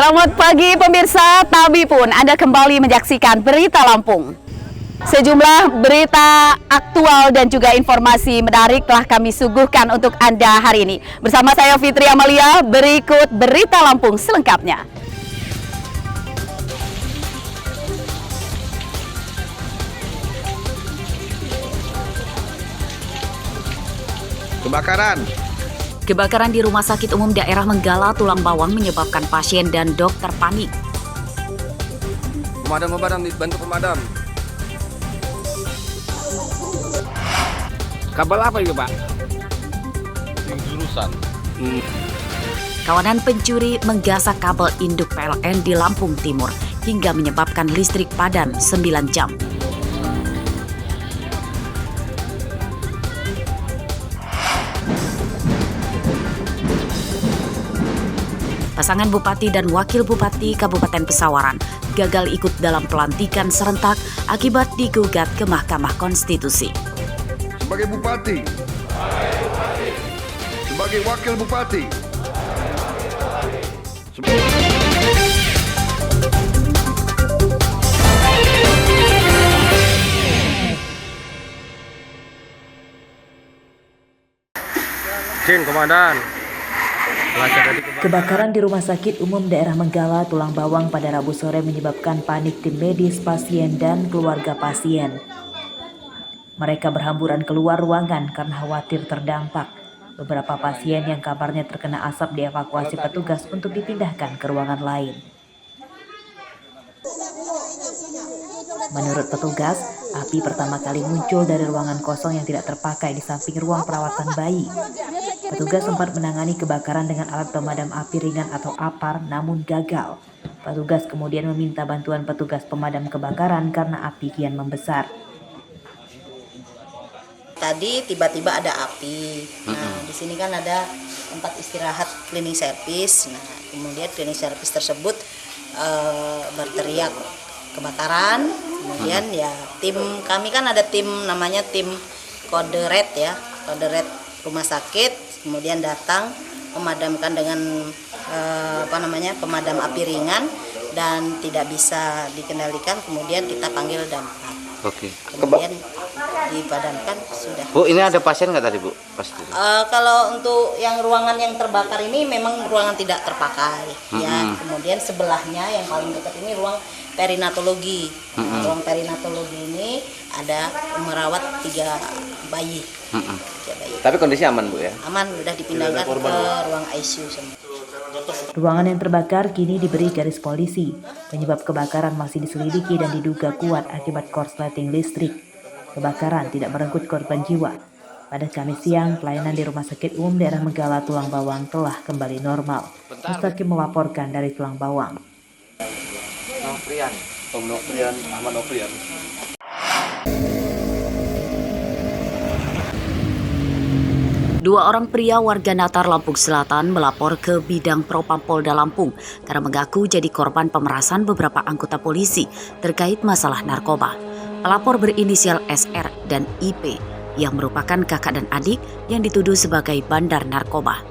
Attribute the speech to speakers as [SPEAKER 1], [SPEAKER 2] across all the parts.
[SPEAKER 1] Selamat pagi pemirsa, Tabi pun Anda kembali menyaksikan Berita Lampung. Sejumlah berita aktual dan juga informasi menarik telah kami suguhkan untuk Anda hari ini. Bersama saya Fitri Amalia, berikut Berita Lampung selengkapnya. Kebakaran di Rumah Sakit Umum Daerah Menggala Tulang Bawang menyebabkan pasien dan dokter panik.
[SPEAKER 2] Pemadam, bantu pemadam. Kabel apa itu, Pak? Jurusan.
[SPEAKER 1] Kawanan pencuri menggasak kabel induk PLN di Lampung Timur hingga menyebabkan listrik padam 9 jam. Pasangan Bupati dan Wakil Bupati Kabupaten Pesawaran gagal ikut dalam pelantikan serentak akibat digugat ke Mahkamah Konstitusi.
[SPEAKER 3] Sebagai Bupati, sebagai Wakil Bupati,
[SPEAKER 2] Komandan.
[SPEAKER 4] Kebakaran di Rumah Sakit Umum Daerah Menggala Tulang Bawang pada Rabu sore menyebabkan panik tim medis, pasien, dan keluarga pasien. Mereka berhamburan keluar ruangan karena khawatir terdampak. Beberapa pasien yang kabarnya terkena asap dievakuasi petugas untuk dipindahkan ke ruangan lain. Menurut petugas, api pertama kali muncul dari ruangan kosong yang tidak terpakai di samping ruang perawatan bayi. Petugas sempat menangani kebakaran dengan alat pemadam api ringan atau APAR, namun gagal. Petugas kemudian meminta bantuan petugas pemadam kebakaran karena api kian membesar.
[SPEAKER 5] Tadi tiba-tiba ada api. Nah, di sini kan ada tempat istirahat cleaning service. Nah, kemudian cleaning service tersebut berteriak kebakaran. Kemudian ya tim kami kan ada tim namanya tim kode red ya, kode red rumah sakit. Kemudian datang memadamkan dengan pemadam api ringan dan tidak bisa dikendalikan. Kemudian kita panggil damkar.
[SPEAKER 6] Oke.
[SPEAKER 5] Kemudian dipadamkan sudah.
[SPEAKER 6] Bu, ini ada pasien nggak tadi, Bu?
[SPEAKER 5] Kalau untuk yang ruangan yang terbakar ini memang ruangan tidak terpakai. Ya, kemudian sebelahnya yang paling dekat ini ruang perinatologi. Ruang perinatologi ini ada merawat 3 bayi. 3 bayi.
[SPEAKER 6] Tapi kondisi aman, Bu ya?
[SPEAKER 5] Aman, sudah dipindahkan ke ruang ICU semua.
[SPEAKER 4] Ruangan yang terbakar kini diberi garis polisi. Penyebab kebakaran masih diselidiki dan diduga kuat akibat korsleting listrik. Kebakaran tidak merenggut korban jiwa. Pada Kamis siang, pelayanan di Rumah Sakit Umum Daerah Menggala Tulang Bawang telah kembali normal. Mustaqim melaporkan dari Tulang Bawang.
[SPEAKER 2] Ahmad Nofrian.
[SPEAKER 1] Dua orang pria warga Natar Lampung Selatan melapor ke Bidang Propam Polda Lampung karena mengaku jadi korban pemerasan beberapa anggota polisi terkait masalah narkoba. Pelapor berinisial SR dan IP yang merupakan kakak dan adik yang dituduh sebagai bandar narkoba.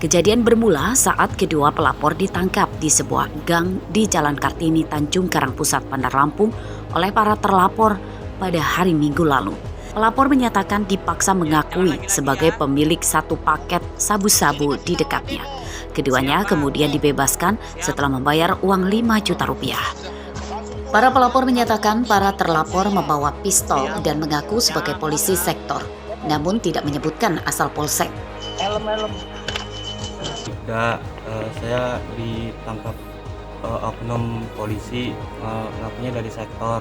[SPEAKER 1] Kejadian bermula saat kedua pelapor ditangkap di sebuah gang di Jalan Kartini, Tanjung Karang Pusat, Bandar Lampung oleh para terlapor pada hari Minggu lalu. Pelapor menyatakan dipaksa mengakui sebagai pemilik 1 paket sabu-sabu di dekatnya. Keduanya kemudian dibebaskan setelah membayar uang 5 juta rupiah. Para pelapor menyatakan para terlapor membawa pistol dan mengaku sebagai polisi sektor, namun tidak menyebutkan asal polsek.
[SPEAKER 7] Saya ditangkap oknum polisi, ngakunya dari sektor.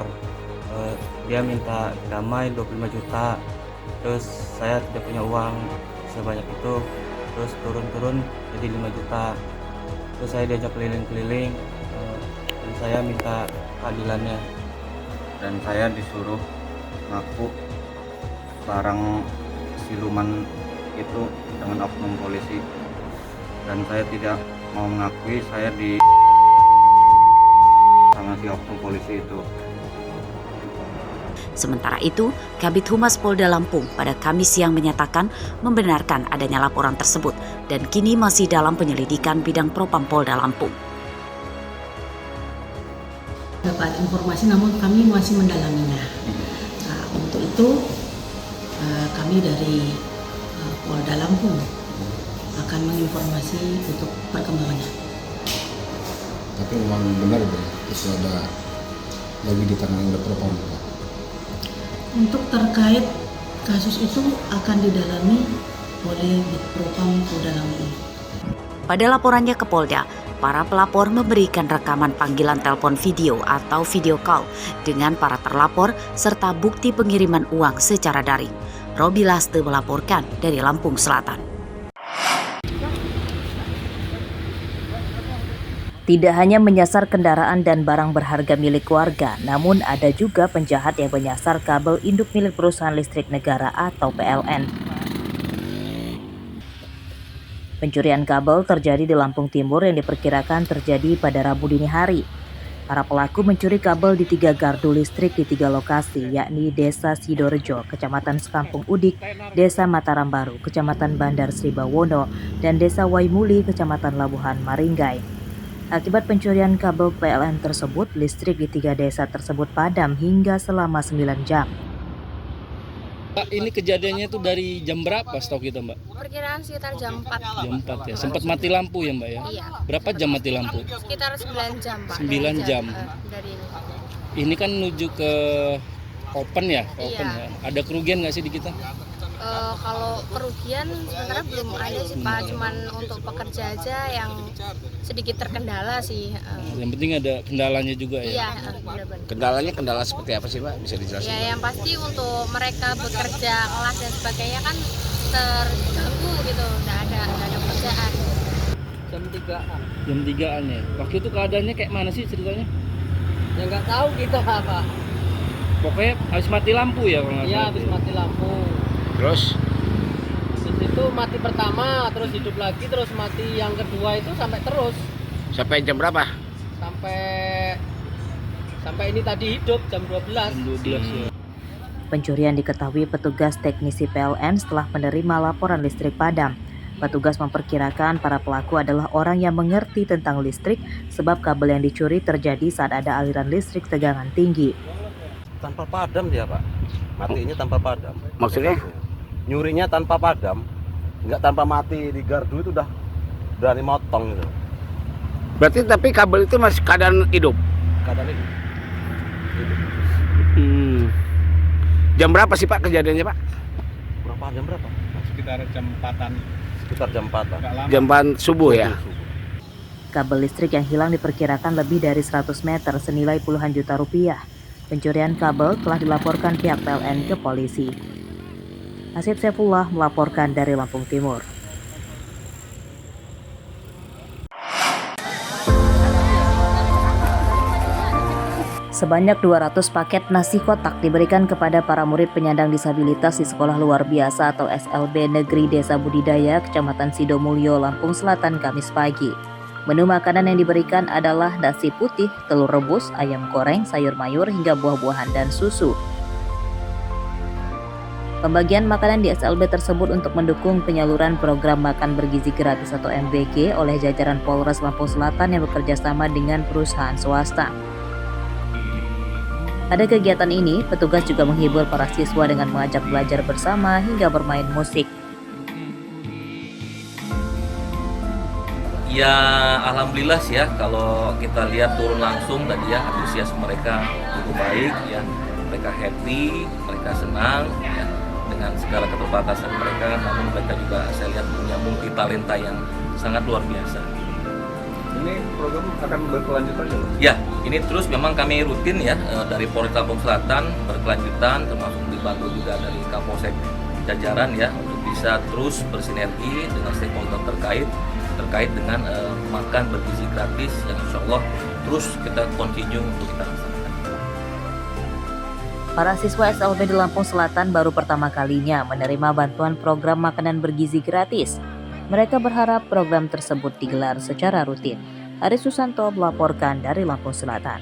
[SPEAKER 7] Dia minta damai 25 juta, terus saya tidak punya uang sebanyak itu, terus turun jadi 5 juta, terus saya diajak keliling-keliling, dan saya minta keadilannya. Dan saya disuruh ngaku barang siluman itu dengan oknum polisi, dan saya tidak mau mengakui saya sama si oknum polisi itu.
[SPEAKER 1] Sementara itu, Kabid Humas Polda Lampung pada Kamis siang menyatakan membenarkan adanya laporan tersebut, dan kini masih dalam penyelidikan bidang Propam Polda Lampung.
[SPEAKER 8] Dapat informasi namun kami masih mendalaminya. Nah, untuk itu kami dari Polda Lampung akan menginformasi untuk perkembangannya.
[SPEAKER 9] Tapi memang benar ya, itu ada lagi ditangani oleh Propam.
[SPEAKER 8] Untuk terkait kasus itu akan didalami oleh Propam Polda Lampung.
[SPEAKER 1] Pada laporannya ke Polda, para pelapor memberikan rekaman panggilan telepon video atau video call dengan para terlapor serta bukti pengiriman uang secara daring. Robi Laste melaporkan dari Lampung Selatan.
[SPEAKER 4] Tidak hanya menyasar kendaraan dan barang berharga milik warga, namun ada juga penjahat yang menyasar kabel induk milik perusahaan listrik negara atau PLN. Pencurian kabel terjadi di Lampung Timur yang diperkirakan terjadi pada Rabu dini hari. Para pelaku mencuri kabel di 3 gardu listrik di 3 lokasi, yakni Desa Sidorejo, Kecamatan Sekampung Udik, Desa Mataram Baru, Kecamatan Bandar Sri Bawono, dan Desa Waimuli, Kecamatan Labuhan Maringgai. Akibat pencurian kabel PLN tersebut, listrik di 3 desa tersebut padam hingga selama 9 jam.
[SPEAKER 10] Pak, ini kejadiannya itu dari jam berapa setahu kita, Mbak?
[SPEAKER 11] Perkiraan sekitar jam 4.
[SPEAKER 10] Jam 4 ya. Sempat mati lampu ya, Mbak ya?
[SPEAKER 11] Iya.
[SPEAKER 10] Berapa jam mati lampu?
[SPEAKER 11] Sekitar 9 jam, Pak.
[SPEAKER 10] 9 jam.
[SPEAKER 11] Dari ini.
[SPEAKER 10] Ini kan menuju ke open ya? Open
[SPEAKER 11] Iya.
[SPEAKER 10] ya. Ada kerugian nggak sih di kita?
[SPEAKER 11] Kalau kerugian sebenarnya belum ada sih, Pak. Cuman untuk pekerja aja yang sedikit terkendala sih.
[SPEAKER 10] Yang penting ada kendalanya juga ya?
[SPEAKER 11] Iya, benar-benar.
[SPEAKER 6] Kendalanya kendala seperti apa sih, Pak? Bisa dijelaskan?
[SPEAKER 11] Ya, yang pasti untuk mereka bekerja, kelas dan sebagainya kan terganggu gitu. Nggak ada pekerjaan.
[SPEAKER 10] Jam 3-an. Jam 3-an ya? Waktu itu keadaannya kayak mana sih ceritanya?
[SPEAKER 12] Ya nggak tahu kita apa.
[SPEAKER 10] Pokoknya habis mati lampu ya kalau nggak
[SPEAKER 12] Iya,
[SPEAKER 10] salah
[SPEAKER 12] habis
[SPEAKER 10] itu ya?
[SPEAKER 12] mati lampu.
[SPEAKER 6] Terus?
[SPEAKER 12] Di situ mati pertama, terus hidup lagi, terus mati yang kedua itu sampai terus.
[SPEAKER 6] Sampai jam berapa?
[SPEAKER 12] Sampai ini tadi hidup jam 12.
[SPEAKER 10] Jam 12 ya.
[SPEAKER 4] Pencurian diketahui petugas teknisi PLN setelah menerima laporan listrik padam. Petugas memperkirakan para pelaku adalah orang yang mengerti tentang listrik sebab kabel yang dicuri terjadi saat ada aliran listrik tegangan tinggi.
[SPEAKER 7] Tanpa padam dia, Pak. Matinya tanpa padam.
[SPEAKER 6] Maksudnya?
[SPEAKER 7] Nyurinya tanpa padam, nggak tanpa mati di gardu itu udah berani motong gitu.
[SPEAKER 6] Berarti tapi kabel itu masih keadaan hidup?
[SPEAKER 7] Keadaan itu.
[SPEAKER 6] Jam berapa sih, Pak, kejadiannya, Pak?
[SPEAKER 7] Berapa jam berapa?
[SPEAKER 2] Sekitar jam 4-an.
[SPEAKER 7] Sekitar jam 4-an.
[SPEAKER 6] Jam 4 subuh ya?
[SPEAKER 4] Kabel listrik yang hilang diperkirakan lebih dari 100 meter senilai puluhan juta rupiah. Pencurian kabel telah dilaporkan pihak PLN ke polisi. Asep Saifullah melaporkan dari Lampung Timur. Sebanyak 200 paket nasi kotak diberikan kepada para murid penyandang disabilitas di Sekolah Luar Biasa atau SLB Negeri Desa Budidaya, Kecamatan Sidomulyo, Lampung Selatan, Kamis pagi. Menu makanan yang diberikan adalah nasi putih, telur rebus, ayam goreng, sayur mayur, hingga buah-buahan dan susu. Pembagian makanan di SLB tersebut untuk mendukung penyaluran program makan bergizi gratis atau MBG oleh jajaran Polres Lampung Selatan yang bekerja sama dengan perusahaan swasta. Pada kegiatan ini, petugas juga menghibur para siswa dengan mengajak belajar bersama hingga bermain musik.
[SPEAKER 13] Ya alhamdulillah sih ya, kalau kita lihat turun langsung tadi ya, antusias mereka cukup baik ya, mereka happy, mereka senang ya, dengan segala keterbatasan mereka, namun mereka juga saya lihat punya multi talenta yang sangat luar biasa.
[SPEAKER 2] Ini program akan berkelanjutan ya?
[SPEAKER 13] Ya, ini terus memang kami rutin ya dari Polres Lampung Selatan berkelanjutan, termasuk dibantu juga dari Kapolsek jajaran ya, untuk bisa terus bersinergi dengan stakeholder terkait dengan makan bergizi gratis yang insya Allah terus kita continue untuk kita laksanakan.
[SPEAKER 4] Para siswa SLB di Lampung Selatan baru pertama kalinya menerima bantuan program makanan bergizi gratis. Mereka berharap program tersebut digelar secara rutin. Aris Susanto melaporkan dari Lampung Selatan.